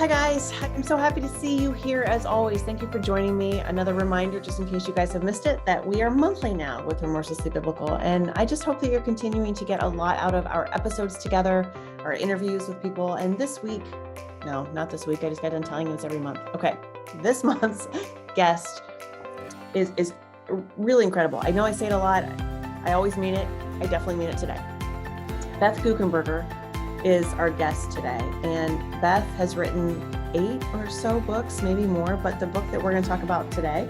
Hi guys, I'm so happy to see you here as always. Thank you for joining me. Another reminder, just in case you guys have missed it, that we are monthly now with Remorselessly Biblical. And I just hope that you're continuing to get a lot out of our episodes together, our interviews with people. And this week, no, not this week. I just got done telling you it's every month. Okay, this month's guest is really incredible. I know I say it a lot. I always mean it. I definitely mean it today. Beth Guckenberger is our guest today. And Beth has written 8 or so books, maybe more, but the book that we're going to talk about today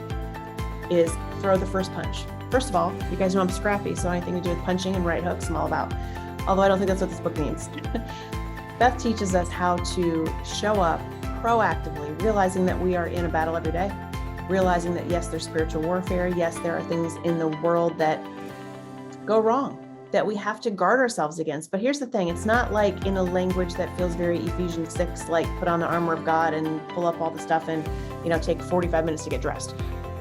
is Throw the First Punch. First of all, you guys know I'm scrappy, so anything to do with punching and right hooks, I'm all about. Although I don't think that's what this book means. Beth teaches us how to show up proactively, realizing that we are in a battle every day, realizing that yes, there's spiritual warfare. Yes, there are things in the world that go wrong, that we have to guard ourselves against. But here's the thing, it's not like in a language that feels very Ephesians 6, like put on the armor of God and pull up all the stuff and, take 45 minutes to get dressed.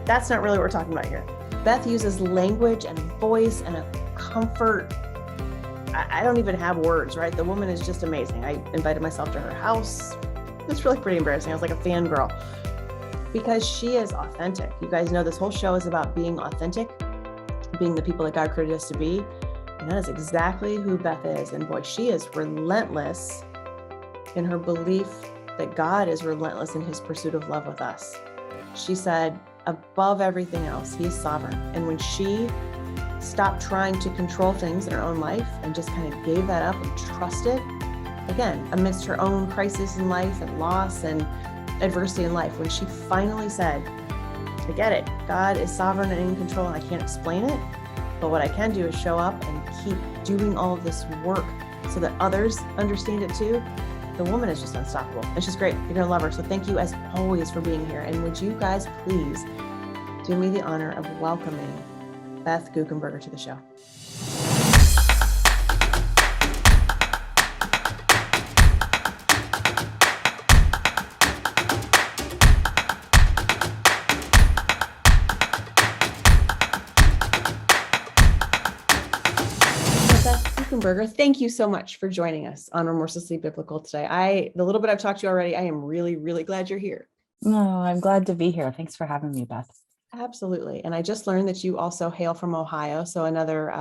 That's not really what we're talking about here. Beth uses language and a voice and a comfort. I don't even have words, right? The woman is just amazing. I invited myself to her house. It's really pretty embarrassing. I was like a fangirl because she is authentic. You guys know this whole show is about being authentic, being the people that God created us to be. And that is exactly who Beth is. And boy, she is relentless in her belief that God is relentless in his pursuit of love with us. She said, above everything else, he is sovereign. And when she stopped trying to control things in her own life and just kind of gave that up and trusted, again, amidst her own crisis in life and loss and adversity in life, when she finally said, I get it, God is sovereign and in control and I can't explain it, but what I can do is show up and keep doing all of this work so that others understand it too. The woman is just unstoppable. And she's great. You're going to love her. So thank you as always for being here. And would you guys please do me the honor of welcoming Beth Guckenberger to the show. Thank you so much for joining us on Remorselessly Biblical today. The little bit I've talked to you already, I am really, really glad you're here. No, I'm glad to be here. Thanks for having me, Beth. Absolutely. And I just learned that you also hail from Ohio. So another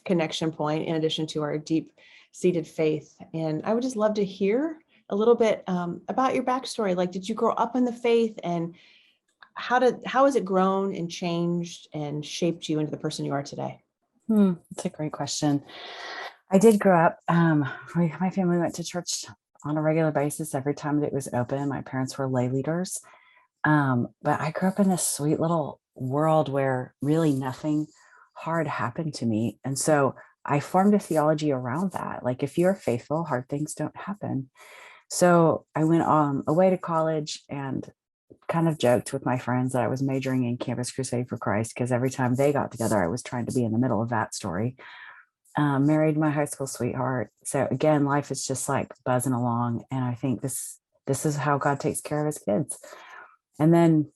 connection point in addition to our deep-seated faith. And I would just love to hear a little bit about your backstory. Like, did you grow up in the faith, and how has it grown and changed and shaped you into the person you are today? That's a great question. I did grow up, my family went to church on a regular basis every time that it was open. My parents were lay leaders. But I grew up in this sweet little world where really nothing hard happened to me. And so I formed a theology around that. Like, if you're faithful, hard things don't happen. So I went away to college and kind of joked with my friends that I was majoring in Campus Crusade for Christ, because every time they got together, I was trying to be in the middle of that story. Married my high school sweetheart. So again, life is just like buzzing along. And I think this is how God takes care of his kids. And then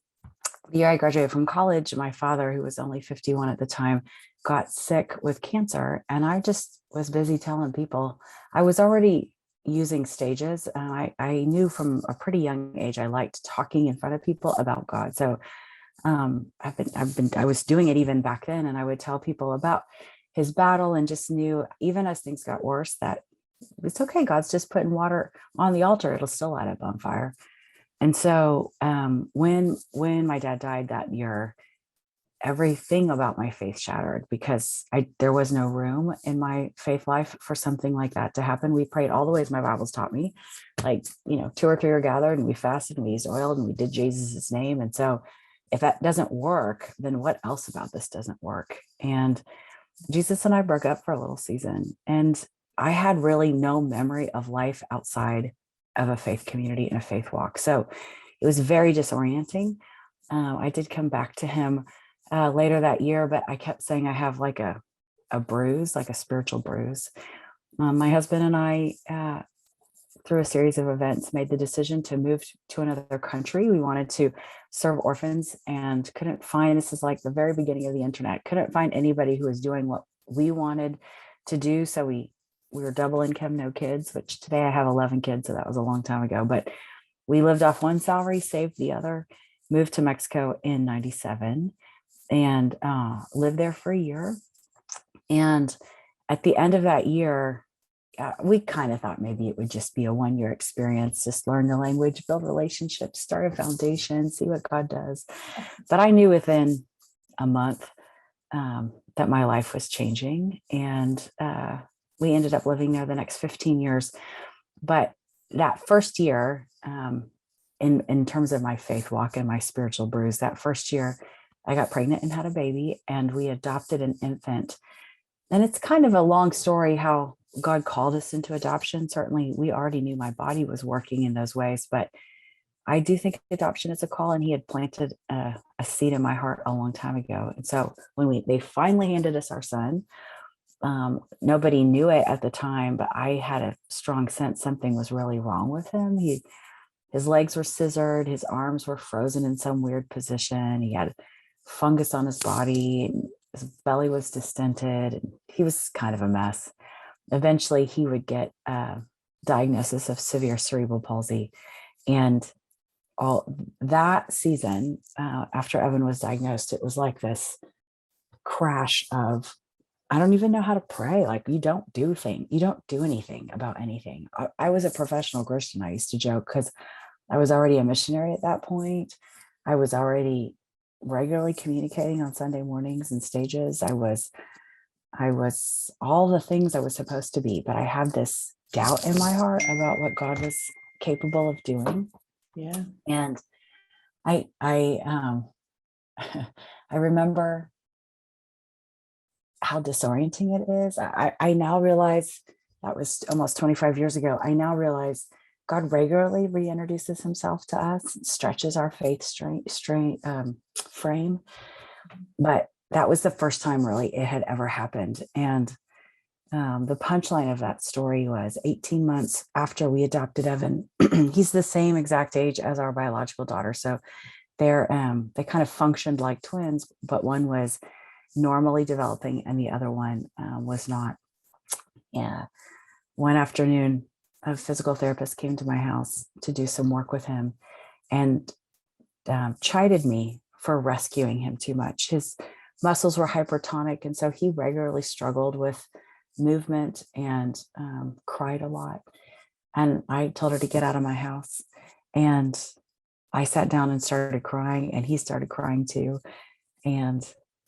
the year I graduated from college, my father, who was only 51 at the time, got sick with cancer. And I just was busy telling people. I was already using stages. I knew from a pretty young age, I liked talking in front of people about God. So I was doing it even back then. And I would tell people about his battle, and just knew, even as things got worse, that it's okay. God's just putting water on the altar. It'll still light up on fire. And so when my dad died that year, everything about my faith shattered, because there was no room in my faith life for something like that to happen. We prayed all the ways my Bible's taught me, like, 2 or 3 are gathered, and we fasted and we used oil and we did Jesus's name. And so if that doesn't work, then what else about this doesn't work? And Jesus and I broke up for a little season, and I had really no memory of life outside of a faith community and a faith walk. So it was very disorienting. I did come back to him later that year, but I kept saying I have like a bruise, like a spiritual bruise. My husband and I, through a series of events, made the decision to move to another country. We wanted to serve orphans and couldn't find, this is like the very beginning of the internet, couldn't find anybody who was doing what we wanted to do. So we were double income, no kids, which today I have 11 kids. So that was a long time ago. But we lived off one salary, saved the other, moved to Mexico in 97 and lived there for a year. And at the end of that year, we kind of thought maybe it would just be a 1-year experience, just learn the language, build relationships, start a foundation, see what God does. But I knew within a month that my life was changing. And we ended up living there the next 15 years. But that first year, in terms of my faith walk and my spiritual bruise, that first year, I got pregnant and had a baby, and we adopted an infant. And it's kind of a long story how God called us into adoption. Certainly, we already knew my body was working in those ways, but I do think adoption is a call, and he had planted a seed in my heart a long time ago. And so when they finally handed us our son, nobody knew it at the time, but I had a strong sense something was really wrong with him. His legs were scissored, his arms were frozen in some weird position. He had fungus on his body, and his belly was distended, and he was kind of a mess. Eventually, he would get a diagnosis of severe cerebral palsy. And all that season, after Evan was diagnosed, it was like this crash of, I don't even know how to pray. Like, you don't do anything about anything. I was a professional Christian. I used to joke because I was already a missionary at that point. I was already regularly communicating on Sunday mornings and stages. I was all the things I was supposed to be, but I had this doubt in my heart about what God was capable of doing. Yeah. And I I remember how disorienting it is. I now realize, that was almost 25 years ago. I now realize God regularly reintroduces himself to us, stretches our faith frame. But that was the first time really it had ever happened. And the punchline of that story was 18 months after we adopted Evan. He's the same exact age as our biological daughter. So they kind of functioned like twins, but one was normally developing and the other one was not. Yeah. One afternoon, a physical therapist came to my house to do some work with him and chided me for rescuing him too much. His muscles were hypertonic, and so he regularly struggled with movement and cried a lot. And I told her to get out of my house. And I sat down and started crying, and he started crying too. And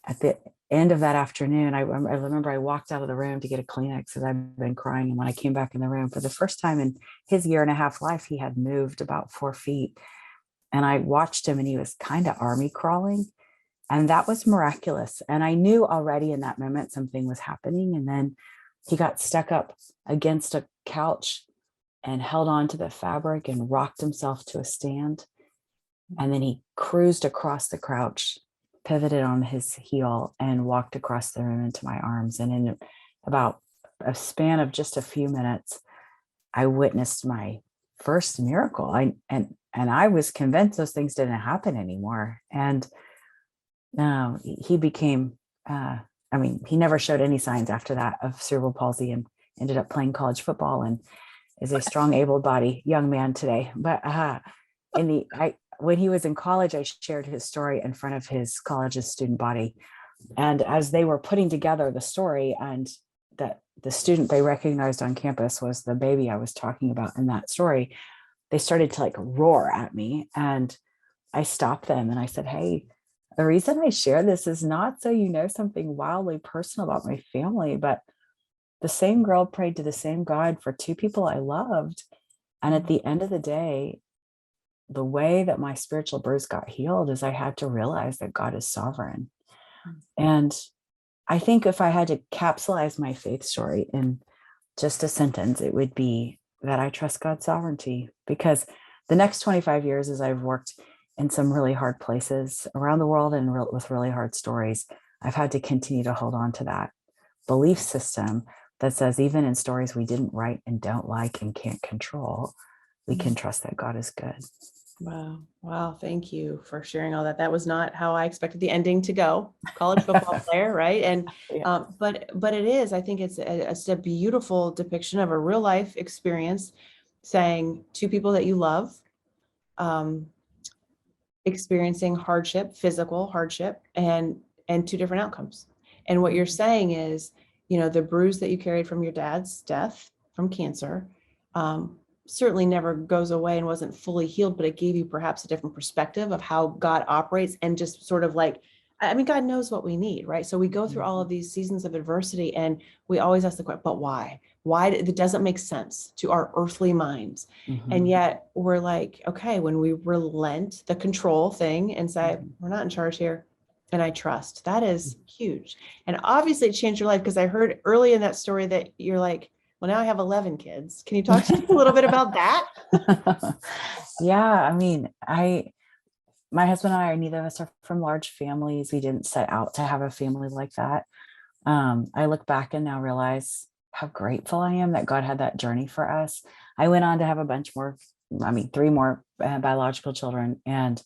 at the end of that afternoon, I remember I walked out of the room to get a Kleenex because I've been crying. And when I came back in the room, for the first time in his 1.5 year life, he had moved about 4 feet. And I watched him, and he was kind of army crawling. And that was miraculous. And I knew already in that moment something was happening. And then he got stuck up against a couch and held on to the fabric and rocked himself to a stand. And then he cruised across the couch, pivoted on his heel, and walked across the room into my arms. And in about a span of just a few minutes, I witnessed my first miracle. And I was convinced those things didn't happen anymore. And he became, he never showed any signs after that of cerebral palsy, and ended up playing college football and is a strong, able-bodied young man today. But when he was in college, I shared his story in front of his college's student body. And as they were putting together the story, and that the student they recognized on campus was the baby I was talking about in that story, they started to roar at me. And I stopped them and I said, hey, the reason I share this is not so you know something wildly personal about my family, but the same girl prayed to the same God for 2 people I loved. And at the end of the day, the way that my spiritual bruise got healed is I had to realize that God is sovereign. And I think if I had to capsulize my faith story in just a sentence, it would be that I trust God's sovereignty, because the next 25 years, as I've worked in some really hard places around the world and with really hard stories, I've had to continue to hold on to that belief system that says even in stories we didn't write and don't like and can't control, we can trust that God is good. Wow. Wow. Thank you for sharing all that. That was not how I expected the ending to go. College football player, right? And, but it is, I think it's a beautiful depiction of a real life experience, saying 2 people that you love experiencing hardship, physical hardship, and two different outcomes. And what you're saying is, the bruise that you carried from your dad's death from cancer, certainly never goes away and wasn't fully healed, but it gave you perhaps a different perspective of how God operates, and just sort of like, God knows what we need, right? So we go through all of these seasons of adversity, and we always ask the question, but why? Why? It doesn't make sense to our earthly minds. And yet we're like, okay, when we relent the control thing and say, we're not in charge here, and I trust, that is huge. And obviously it changed your life, because I heard early in that story that you're like, well, now I have 11 kids. Can you talk to me a little bit about that? Yeah. My husband and I, neither of us are from large families. We didn't set out to have a family like that. I look back and now realize how grateful I am that God had that journey for us. I went on to have a bunch more, 3 more biological children. And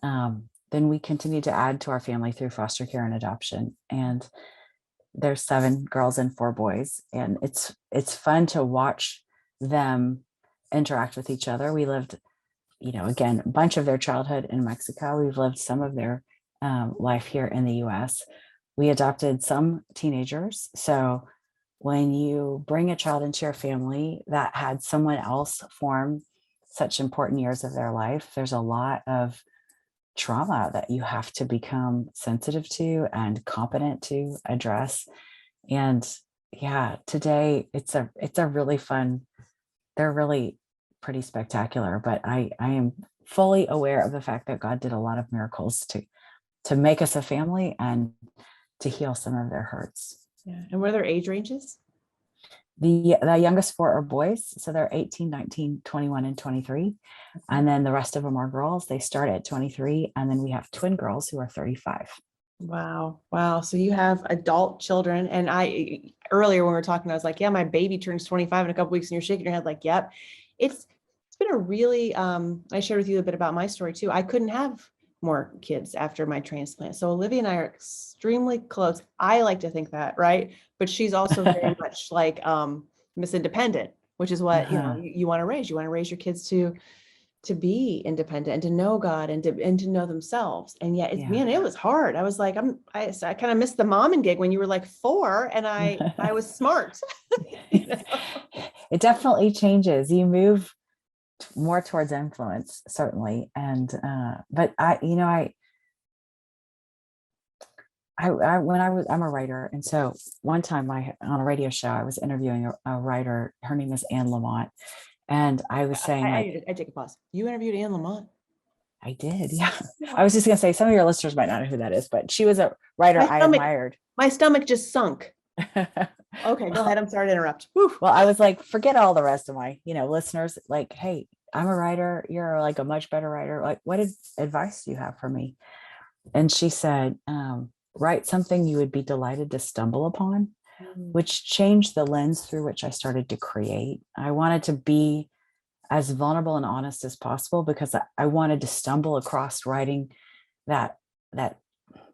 then we continued to add to our family through foster care and adoption. And there's 7 girls and 4 boys. And it's fun to watch them interact with each other. We lived, again, a bunch of their childhood in Mexico. We've lived some of their life here in the US. We adopted some teenagers. So when you bring a child into your family that had someone else form such important years of their life, there's a lot of trauma that you have to become sensitive to and competent to address. And yeah, today it's a really fun, they're really pretty spectacular, but I am fully aware of the fact that God did a lot of miracles to make us a family and to heal some of their hurts. Yeah. And what are their age ranges? The youngest 4 are boys. So they're 18, 19, 21, and 23. And then the rest of them are girls. They start at 23. And then we have twin girls who are 35. Wow. Wow. So you have adult children. And earlier when we were talking, I was like, yeah, my baby turns 25 in a couple weeks, and you're shaking your head like, yep. It's been a really, I shared with you a bit about my story too. I couldn't have more kids after my transplant. So Olivia and I are extremely close. I like to think that, right? But she's also very much like Miss Independent, which is what, you want to raise. You want to raise your kids to be independent and to know God and to know themselves. And yet, man, it was hard. I was like, I kind of missed the momming gig when you were like 4, and I was smart. It definitely changes. You move more towards influence, certainly. And but I'm a writer, and so one time on a radio show I was interviewing a writer. Her name is Anne Lamott, and I was saying, I take a pause. You interviewed Anne Lamott? I did, yeah. I was just gonna say, some of your listeners might not know who that is, but she was a writer I admired. My stomach just sunk. Okay, go ahead. I'm sorry to interrupt. Whew. Well, I was like, forget all the rest of my, listeners. Like, hey, I'm a writer. You're like a much better writer. Like, what advice do you have for me? And she said, write something you would be delighted to stumble upon, which changed the lens through which I started to create. I wanted to be as vulnerable and honest as possible, because I wanted to stumble across writing that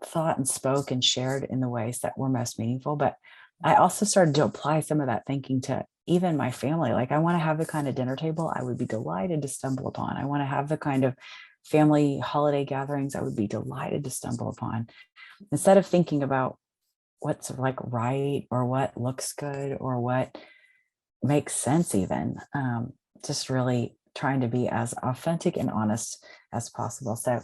thought and spoke and shared in the ways that were most meaningful. But I also started to apply some of that thinking to even my family. Like, I want to have the kind of dinner table I would be delighted to stumble upon. I want to have the kind of family holiday gatherings I would be delighted to stumble upon. Instead of thinking about what's like right or what looks good or what makes sense, even just really trying to be as authentic and honest as possible. So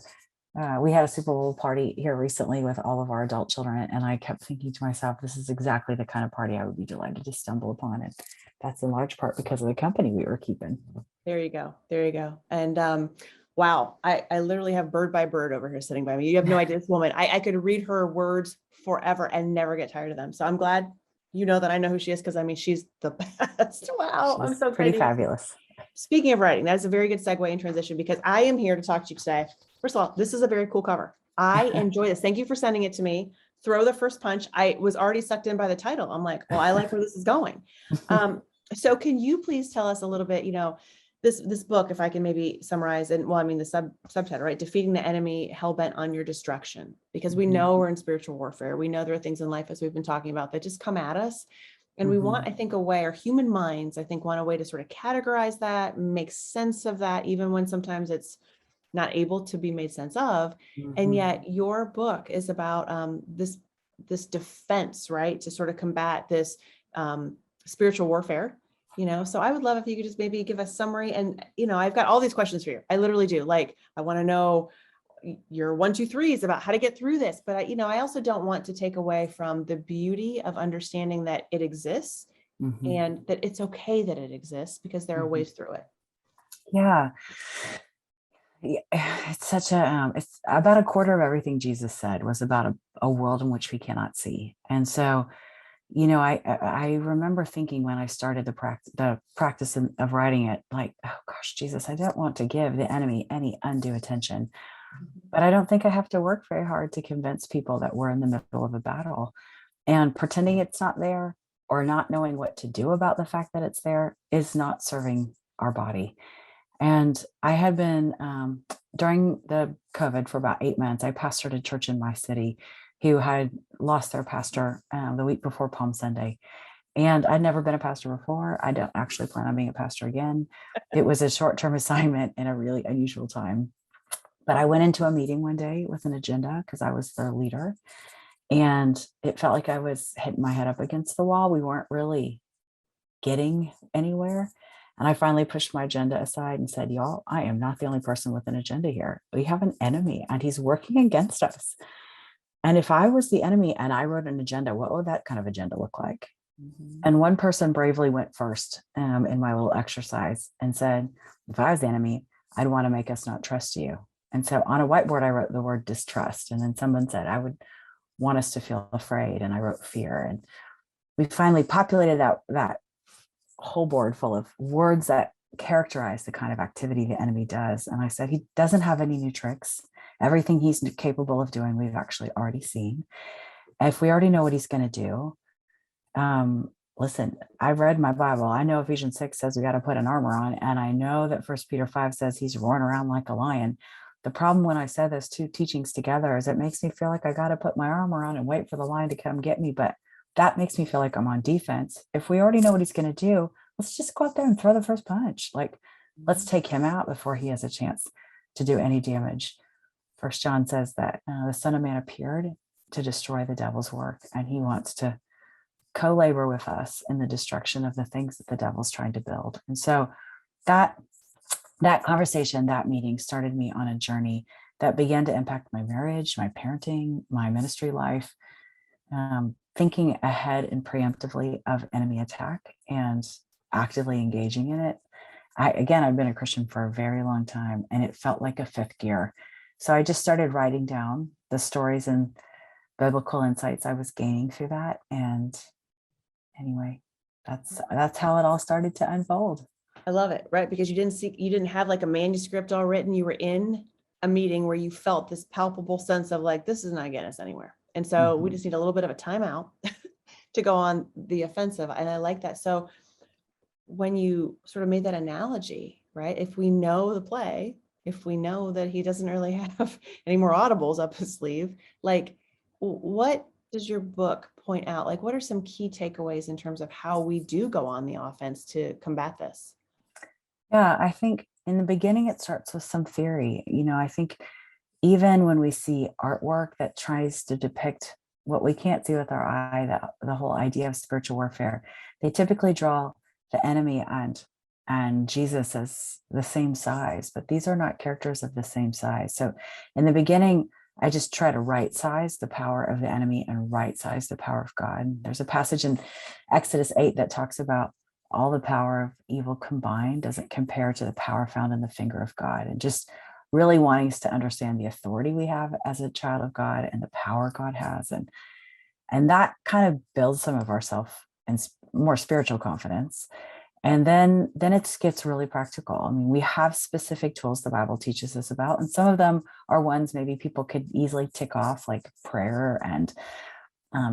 we had a Super Bowl party here recently with all of our adult children, and I kept thinking to myself, this is exactly the kind of party I would be delighted to stumble upon. And that's in large part because of the company we were keeping. There you go. There you go. And wow, I literally have bird by bird over here sitting by me. You have no idea, this woman. I could read her words forever and never get tired of them. So I'm glad that I know who she is, because she's the best. Wow. She's I'm so pretty fabulous. Speaking of writing, that's a very good segue and transition, because I am here to talk to you today. First of all, this is a very cool cover. I enjoy this. Thank you for sending it to me. Throw the first punch. I was already sucked in by the title. I'm like, well, I like where this is going. So can you please tell us a little bit, this book, if I can maybe summarize, and the subtitle, right? Defeating the enemy, hell-bent on your destruction, because we know we're in spiritual warfare. We know there are things in life, as we've been talking about, that just come at us. And we want, I think, a way, our human minds, I think, want a way to sort of categorize that, make sense of that, even when sometimes it's not able to be made sense of. And yet your book is about this defense, right? To sort of combat this spiritual warfare, So I would love if you could just maybe give a summary. And, I've got all these questions for you. I literally do. Like, I want to know your 1, 2, 3s about how to get through this. But I also don't want to take away from the beauty of understanding that it exists and that it's okay that it exists, because there are ways through it. Yeah. It's such it's about a quarter of everything Jesus said was about a world in which we cannot see. And so, I remember thinking when I started the practice of writing it, like, oh gosh, Jesus, I don't want to give the enemy any undue attention. But I don't think I have to work very hard to convince people that we're in the middle of a battle, and pretending it's not there or not knowing what to do about the fact that it's there is not serving our body. And I had been, during the COVID for about 8 months, I pastored a church in my city who had lost their pastor the week before Palm Sunday. And I'd never been a pastor before. I don't actually plan on being a pastor again. It was a short-term assignment in a really unusual time. But I went into a meeting one day with an agenda because I was the leader. And it felt like I was hitting my head up against the wall. We weren't really getting anywhere. And I finally pushed my agenda aside and said, y'all, I am not the only person with an agenda here. We have an enemy and he's working against us. And if I was the enemy and I wrote an agenda, what would that kind of agenda look like? And one person bravely went first in my little exercise and said, if I was the enemy, I'd want to make us not trust you. And so on a whiteboard, I wrote the word distrust. And then someone said, I would want us to feel afraid. And I wrote fear. And we finally populated that whole board full of words that characterize the kind of activity the enemy does. And I said, he doesn't have any new tricks. Everything he's capable of doing, we've actually already seen. If we already know what he's going to do, listen, I've read my Bible. I know Ephesians 6 says we got to put an armor on. And I know that 1 Peter 5 says he's roaring around like a lion. The problem when I said those two teachings together is it makes me feel like I got to put my armor on and wait for the lion to come get me. But that makes me feel like I'm on defense. If we already know what he's going to do, let's just go out there and throw the first punch. Like, let's take him out before he has a chance to do any damage. First John says that the Son of Man appeared to destroy the devil's work, and he wants to co-labor with us in the destruction of the things that the devil's trying to build. And so that conversation, that meeting started me on a journey that began to impact my marriage, my parenting, my ministry life, thinking ahead and preemptively of enemy attack and actively engaging in it. I've been a Christian for a very long time, and it felt like a fifth gear. So I just started writing down the stories and biblical insights I was gaining through that. And anyway, that's how it all started to unfold. I love it, right? Because you didn't have like a manuscript all written. You were in a meeting where you felt this palpable sense of like, this is not getting us anywhere. And so we just need a little bit of a timeout to go on the offensive. And I like that. So when you sort of made that analogy, right? If we know the play, if we know that he doesn't really have any more audibles up his sleeve, like, what does your book point out? Like, what are some key takeaways in terms of how we do go on the offense to combat this? Yeah, I think in the beginning, it starts with some theory. I think even when we see artwork that tries to depict what we can't see with our eye, the whole idea of spiritual warfare, they typically draw the enemy and Jesus as the same size, but these are not characters of the same size. So in the beginning, I just try to right size the power of the enemy and right size the power of God. There's a passage in Exodus 8 that talks about all the power of evil combined doesn't compare to the power found in the finger of God, and just really wanting us to understand the authority we have as a child of God and the power God has. And that kind of builds some of our self and more spiritual confidence. And then it gets really practical. I mean, we have specific tools the Bible teaches us about, and some of them are ones maybe people could easily tick off, like prayer and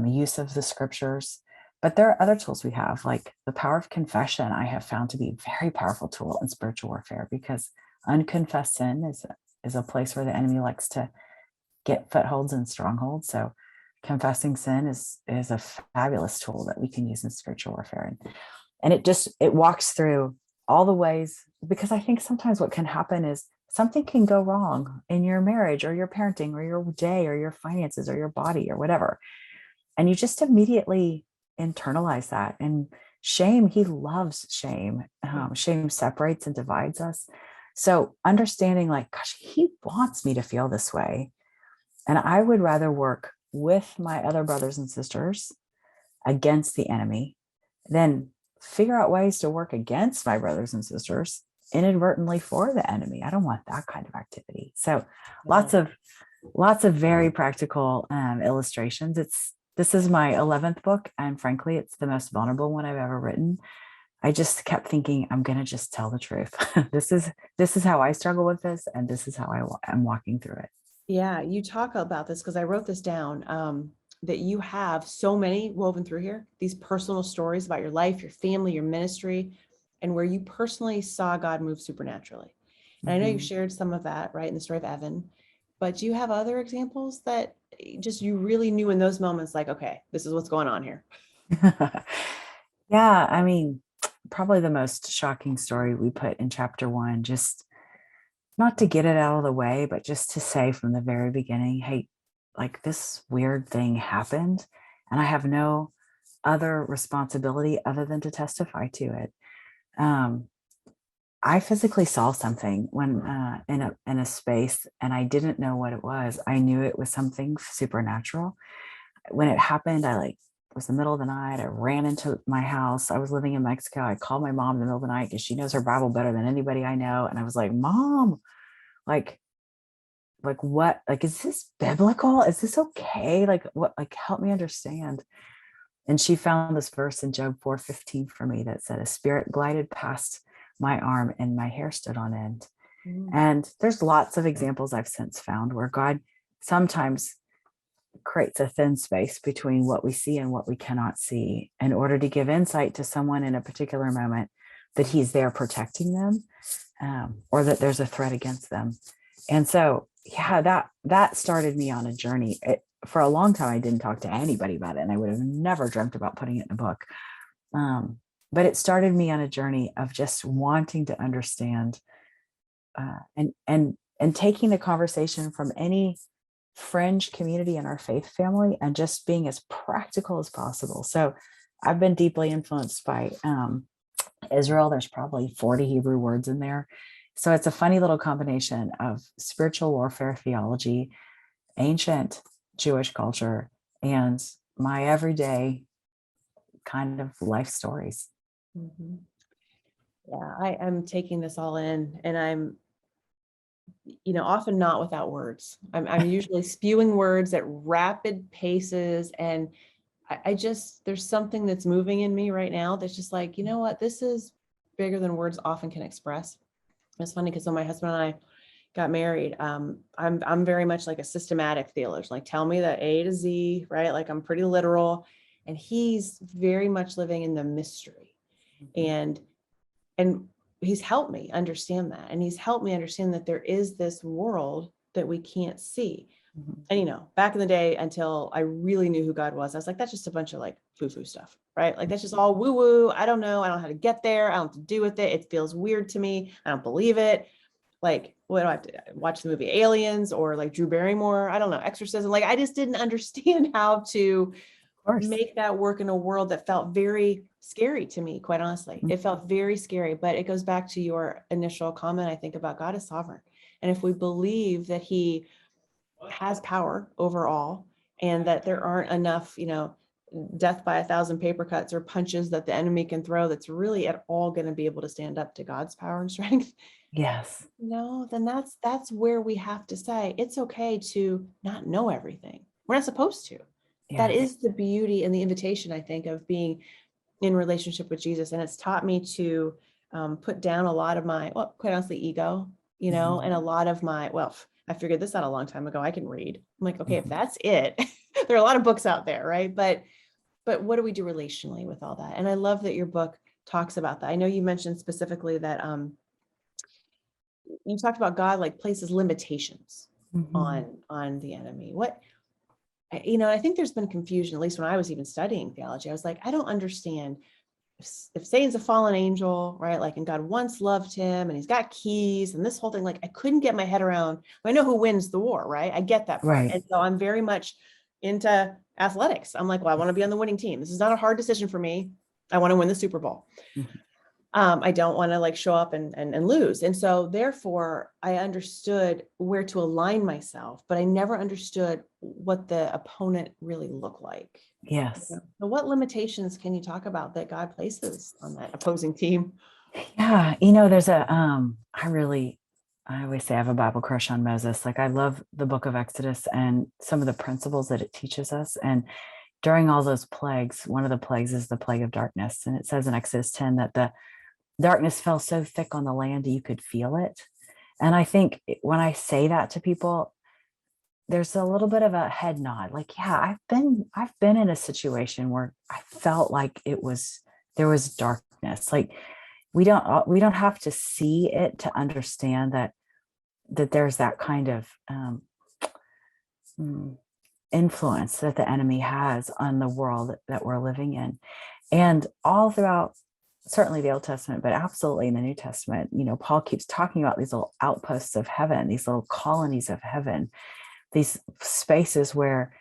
use of the scriptures. But there are other tools we have, like the power of confession. I have found to be a very powerful tool in spiritual warfare, because unconfessed sin is a place where the enemy likes to get footholds and strongholds. So confessing sin is a fabulous tool that we can use in spiritual warfare. And it walks through all the ways, because I think sometimes what can happen is something can go wrong in your marriage or your parenting or your day or your finances or your body or whatever. And you just immediately internalize that. And shame, he loves shame. Shame separates and divides us. So understanding like, gosh, he wants me to feel this way. And I would rather work with my other brothers and sisters against the enemy than figure out ways to work against my brothers and sisters inadvertently for the enemy. I don't want that kind of activity. So lots of very practical illustrations. This is my 11th book, and frankly, it's the most vulnerable one I've ever written. I just kept thinking, I'm going to just tell the truth. This is how I struggle with this, and this is how I'm walking through it. Yeah, you talk about this because I wrote this down, that you have so many woven through here, these personal stories about your life, your family, your ministry, and where you personally saw God move supernaturally. And I know you shared some of that, right, in the story of Evan, but do you have other examples that just you really knew in those moments, like, okay, this is what's going on here? Yeah, I mean, probably the most shocking story we put in chapter 1, just not to get it out of the way, but just to say from the very beginning, hey, like this weird thing happened, and I have no other responsibility other than to testify to it. I physically saw something when in a space, and I didn't know what it was. I knew it was something supernatural. When it happened, it was the middle of the night. I ran into my house. I was living in Mexico. I called my mom in the middle of the night because she knows her Bible better than anybody I know. And I was like, Mom, like what? Like, is this biblical? Is this okay? Like, what? Like, help me understand. And she found this verse in Job 4:15 for me that said, a spirit glided past my arm and my hair stood on end. And there's lots of examples I've since found where God sometimes creates a thin space between what we see and what we cannot see in order to give insight to someone in a particular moment that he's there protecting them, or that there's a threat against them. And so, yeah, that started me on a journey. For a long time, I didn't talk to anybody about it, and I would have never dreamt about putting it in a book. But it started me on a journey of just wanting to understand, and taking the conversation from any fringe community in our faith family and just being as practical as possible. So I've been deeply influenced by Israel. There's probably 40 Hebrew words in there. So it's a funny little combination of spiritual warfare theology, ancient Jewish culture, and my everyday kind of life stories. Mm-hmm. Yeah, I am taking this all in, and I'm, often not without words. I'm usually spewing words at rapid paces, and I just, there's something that's moving in me right now that's just like, you know what, this is bigger than words often can express. It's funny because when my husband and I got married, I'm very much like a systematic theologian, like tell me the A to Z, right? Like I'm pretty literal, and he's very much living in the mystery. And he's helped me understand that. And he's helped me understand that there is this world that we can't see. And, back in the day, until I really knew who God was, I was like, that's just a bunch of like foo-foo stuff, right? Like, that's just all woo-woo. I don't know. I don't know how to get there. I don't know what to do with it. It feels weird to me. I don't believe it. Like, what do I have to watch the movie Aliens or like Drew Barrymore? I don't know, Exorcism. Like, I just didn't understand how to make that work in a world that felt very scary to me, quite honestly. It felt very scary, but it goes back to your initial comment, I think, about God is sovereign. And if we believe that he has power over all, and that there aren't enough, death by 1,000 paper cuts or punches that the enemy can throw that's really at all going to be able to stand up to God's power and strength. Yes. Then that's where we have to say it's okay to not know everything. We're not supposed to. Yes. That is the beauty and the invitation, I think, of being in relationship with Jesus. And it's taught me to put down a lot of my, well, quite honestly, ego, and a lot of my, I figured this out a long time ago. I can read. I'm like, okay, if that's it, there are a lot of books out there, right? But what do we do relationally with all that? And I love that your book talks about that. I know you mentioned specifically that you talked about God like places limitations on the enemy. I think there's been confusion, at least when I was even studying theology. I was like, I don't understand if Satan's a fallen angel, right? Like, and God once loved him and he's got keys and this whole thing, like I couldn't get my head around. I know who wins the war, right? I get that part. Right. And so I'm very much into athletics. I'm like, well, I want to be on the winning team. This is not a hard decision for me. I want to win the Super Bowl. Mhm. I don't want to like show up and lose. And so therefore I understood where to align myself, but I never understood what the opponent really looked like. Yes. So what limitations can you talk about that God places on that opposing team? Yeah. There's I always say I have a Bible crush on Moses. Like I love the book of Exodus and some of the principles that it teaches us. And during all those plagues, one of the plagues is the plague of darkness. And it says in Exodus 10 that the darkness fell so thick on the land you could feel it. And I think when I say that to people, there's a little bit of a head nod. Like, yeah, I've been in a situation where I felt like there was darkness. Like we don't have to see it to understand that there's that kind of influence that the enemy has on the world that we're living in. And all throughout certainly the Old Testament, but absolutely in the New Testament, Paul keeps talking about these little outposts of heaven, these little colonies of heaven, these spaces where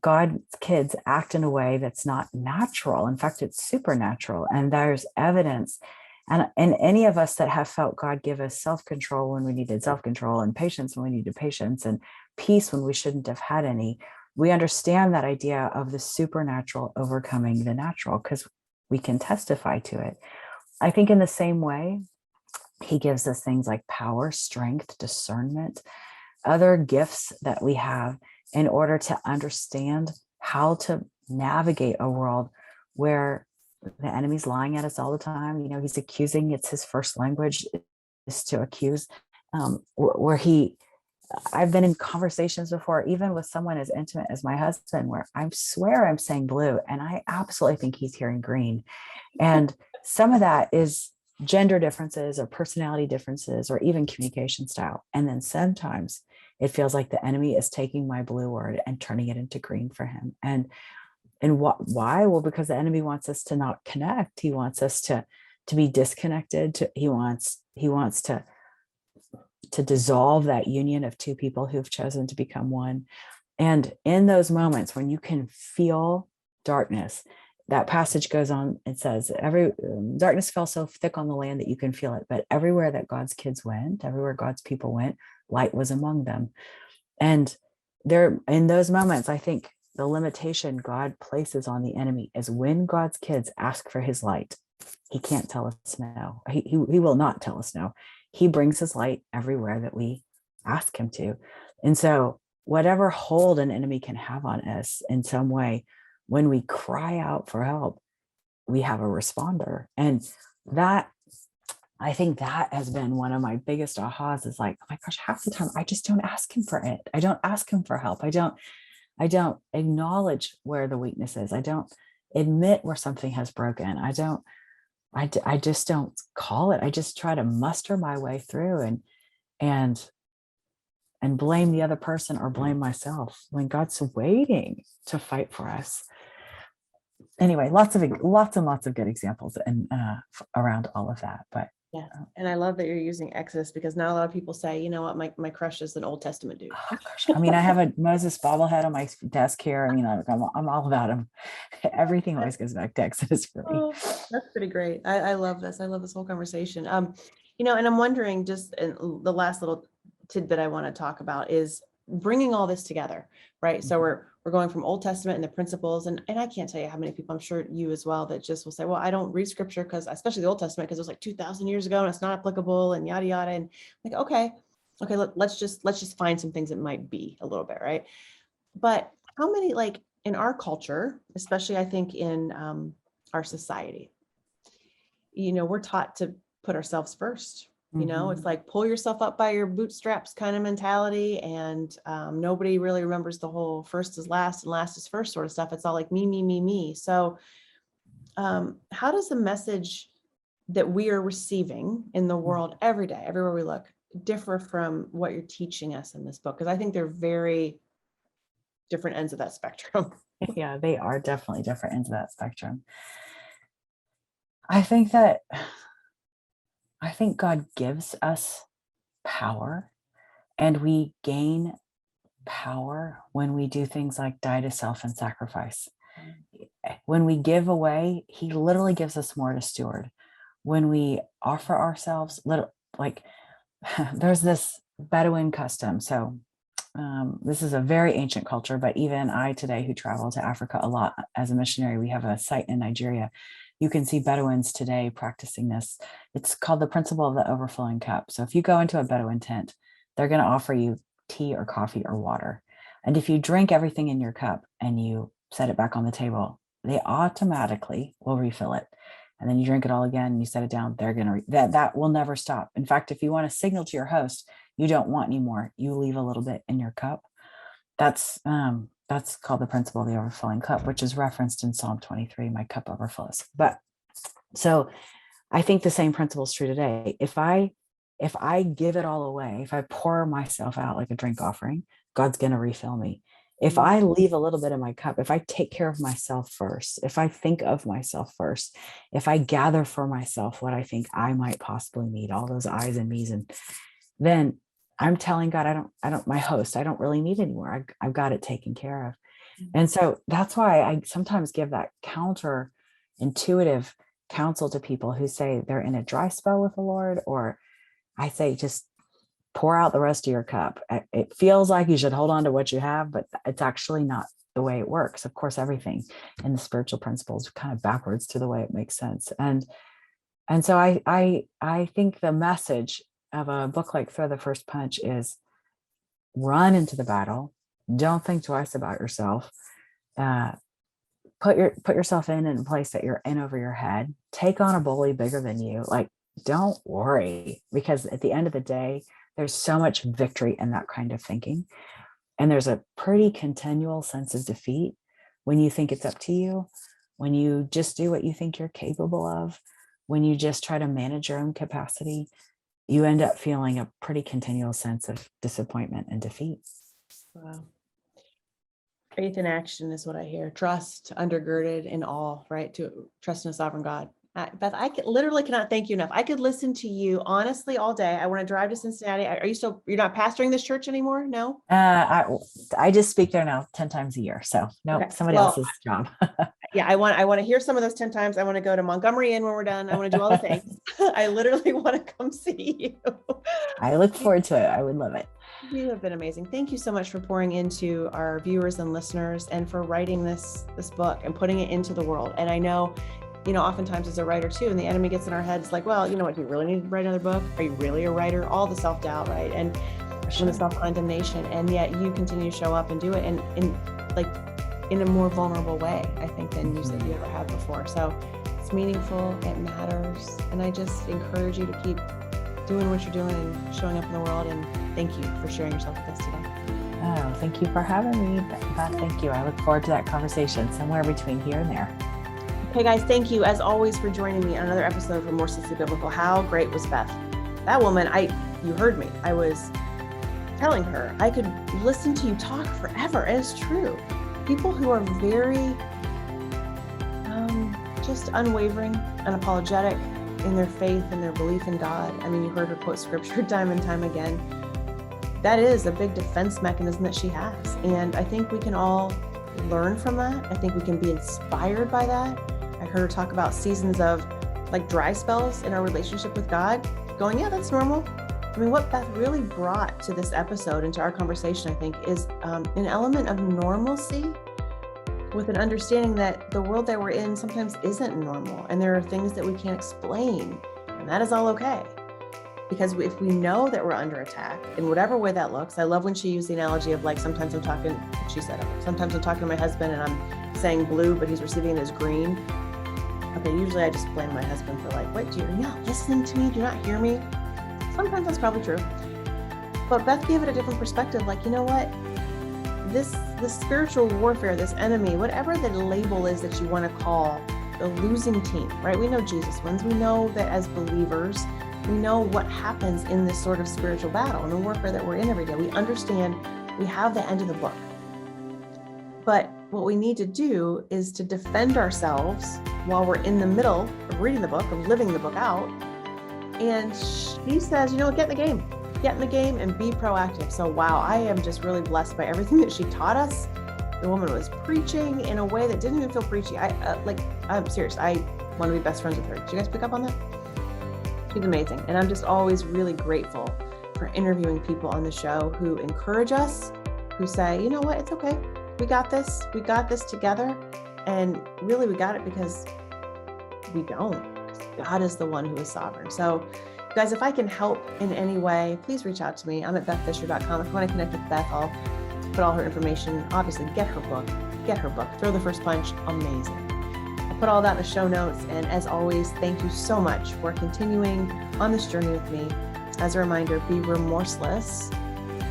God's kids act in a way that's not natural. In fact, it's supernatural. And there's evidence. And any of us that have felt God give us self-control when we needed self-control, and patience when we needed patience, and peace when we shouldn't have had any, we understand that idea of the supernatural overcoming the natural because we can testify to it. I think in the same way, he gives us things like power, strength, discernment, other gifts that we have in order to understand how to navigate a world where the enemy's lying at us all the time. He's accusing. It's his first language is to accuse. I've been in conversations before, even with someone as intimate as my husband, where I swear I'm saying blue and I absolutely think he's hearing green. And some of that is gender differences or personality differences or even communication style. And then sometimes it feels like the enemy is taking my blue word and turning it into green for him. And why? Well, because the enemy wants us to not connect. He wants us to be disconnected. He wants to dissolve that union of two people who've chosen to become one. And in those moments when you can feel darkness, that passage goes on, it says, every darkness fell so thick on the land that you can feel it. But everywhere that God's kids went, everywhere God's people went, light was among them. And there, in those moments, I think the limitation God places on the enemy is when God's kids ask for his light, he can't tell us no. He will not tell us no. He brings his light everywhere that we ask him to. And so whatever hold an enemy can have on us in some way, when we cry out for help, we have a responder. And that, I think that has been one of my biggest ahas, is like, oh my gosh, half the time I just don't ask him for it. I don't ask him for help. I don't acknowledge where the weakness is. I don't admit where something has broken. I just don't call it. I just try to muster my way through and blame the other person or blame myself when God's waiting to fight for us. Anyway, lots and lots of good examples and around all of that. But yeah, and I love that you're using Exodus, because now a lot of people say, you know what, my crush is an Old Testament dude. Oh, gosh. I mean, I have a Moses bobblehead on my desk here. I mean, I'm all about him. Everything always goes back to Exodus for me. Oh, that's pretty great. I love this. I love this whole conversation. And I'm wondering, just the last little tidbit I want to talk about is bringing all this together, right? So we're going from Old Testament and the principles, and I can't tell you how many people, I'm sure you as well, that just will say, well, I don't read scripture because, especially the Old Testament, because it was like 2,000 years ago and it's not applicable and yada yada. And like, okay, let's just find some things that might be a little bit, right? But how many, like in our culture, especially I think in our society, we're taught to put ourselves first. It's like pull yourself up by your bootstraps kind of mentality. And nobody really remembers the whole first is last and last is first sort of stuff. It's all like me, me, me, me. So how does the message that we are receiving in the world every day, everywhere we look, differ from what you're teaching us in this book? Because I think they're very different ends of that spectrum. Yeah, they are definitely different ends of that spectrum. I think God gives us power, and we gain power when we do things like die to self and sacrifice. When we give away, he literally gives us more to steward. When we offer ourselves, like there's this Bedouin custom. So this is a very ancient culture, but even I today, who travel to Africa a lot as a missionary, we have a site in Nigeria. You can see Bedouins today practicing this. It's called the principle of the overflowing cup. So if you go into a Bedouin tent, they're going to offer you tea or coffee or water. And if you drink everything in your cup and you set it back on the table, they automatically will refill it. And then you drink it all again and you set it down, they're going to, that will never stop. In fact, if you want to signal to your host, you don't want any more, you leave a little bit in your cup. That's called the principle of the overflowing cup, which is referenced in Psalm 23, my cup overflows. But so I think the same principle is true today. If I give it all away, if I pour myself out like a drink offering, God's going to refill me. If I leave a little bit in my cup, if I take care of myself first, if I think of myself first, if I gather for myself what I think I might possibly need, all those I's and me's, and then I'm telling God, I don't, my host, I don't really need anymore. I've got it taken care of. And so that's why I sometimes give that counterintuitive counsel to people who say they're in a dry spell with the Lord, or I say, just pour out the rest of your cup. It feels like you should hold on to what you have, but it's actually not the way it works. Of course, everything in the spiritual principles kind of backwards to the way it makes sense. And so I think the message of a book like Throw the First Punch is run into the battle. Don't think twice about yourself. Put yourself in a place that you're in over your head. Take on a bully bigger than you. Like, don't worry, because at the end of the day, there's so much victory in that kind of thinking. And there's a pretty continual sense of defeat when you think it's up to you, when you just do what you think you're capable of, when you just try to manage your own capacity, you end up feeling a pretty continual sense of disappointment and defeat. Wow. Faith in action is what I hear. Trust, undergirded in all, right? To trust in a sovereign God. Beth, I literally cannot thank you enough. I could listen to you honestly all day. I want to drive to Cincinnati. You're not pastoring this church anymore? No? I just speak there now 10 times a year. So no, okay. Somebody else's job. Yeah, I want to hear some of those 10 times. I want to go to Montgomery Inn when we're done. I want to do all the things. I literally want to come see you. I look forward to it. I would love it. You have been amazing. Thank you so much for pouring into our viewers and listeners, and for writing this book and putting it into the world. And I know, oftentimes as a writer too, and the enemy gets in our heads like, well, you know what, do you really need to write another book? Are you really a writer? All the self-doubt, right? And the self-condemnation. And yet you continue to show up and do it in a more vulnerable way, I think, than you said you ever have before. So it's meaningful, it matters. And I just encourage you to keep doing what you're doing and showing up in the world. And thank you for sharing yourself with us today. Oh, thank you for having me, Beth. Thank you. I look forward to that conversation somewhere between here and there. Okay, guys, thank you as always for joining me on another episode of Remorselessly Biblical. How great was Beth? That woman, you heard me. I was telling her I could listen to you talk forever, and it's true. People who are very just unwavering, unapologetic in their faith and their belief in God. I mean, you heard her quote scripture time and time again. That is a big defense mechanism that she has. And I think we can all learn from that. I think we can be inspired by that. I heard her talk about seasons of like dry spells in our relationship with God, going, yeah, that's normal. I mean, what Beth really brought to this episode and to our conversation, I think, is an element of normalcy, with an understanding that the world that we're in sometimes isn't normal, and there are things that we can't explain, and that is all okay. Because if we know that we're under attack in whatever way that looks, I love when she used the analogy of like, sometimes I'm talking to my husband and I'm saying blue, but he's receiving it as green. Okay, usually I just blame my husband for like, what, you're not listening to me? Do you not hear me? Sometimes that's probably true. But Beth gave it a different perspective. Like, you know what? This spiritual warfare, this enemy, whatever the label is that you want to call the losing team, right? We know Jesus wins. We know that as believers, we know what happens in this sort of spiritual battle and the warfare that we're in every day. We understand we have the end of the book. But what we need to do is to defend ourselves while we're in the middle of reading the book, of living the book out. And she says, you know, get in the game and be proactive. So, wow, I am just really blessed by everything that she taught us. The woman was preaching in a way that didn't even feel preachy. I'm serious. I want to be best friends with her. Did you guys pick up on that? She's amazing. And I'm just always really grateful for interviewing people on the show who encourage us, who say, you know what, it's okay. We got this together. And really, we got it because we don't. God is the one who is sovereign. So guys, if I can help in any way, please reach out to me. I'm at bethfisher.com. If you want to connect with Beth, I'll put all her information. Obviously, get her book. Throw the First Punch. Amazing. I'll put all that in the show notes. And as always, thank you so much for continuing on this journey with me. As a reminder, be remorseless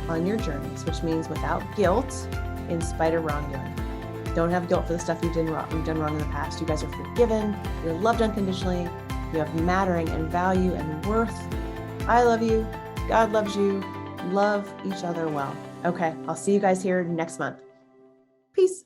on your journeys, which means without guilt, in spite of wrongdoing. Don't have guilt for the stuff you've done wrong in the past. You guys are forgiven. You're loved unconditionally. You have mattering and value and worth. I love you. God loves you. Love each other well. Okay, I'll see you guys here next month. Peace.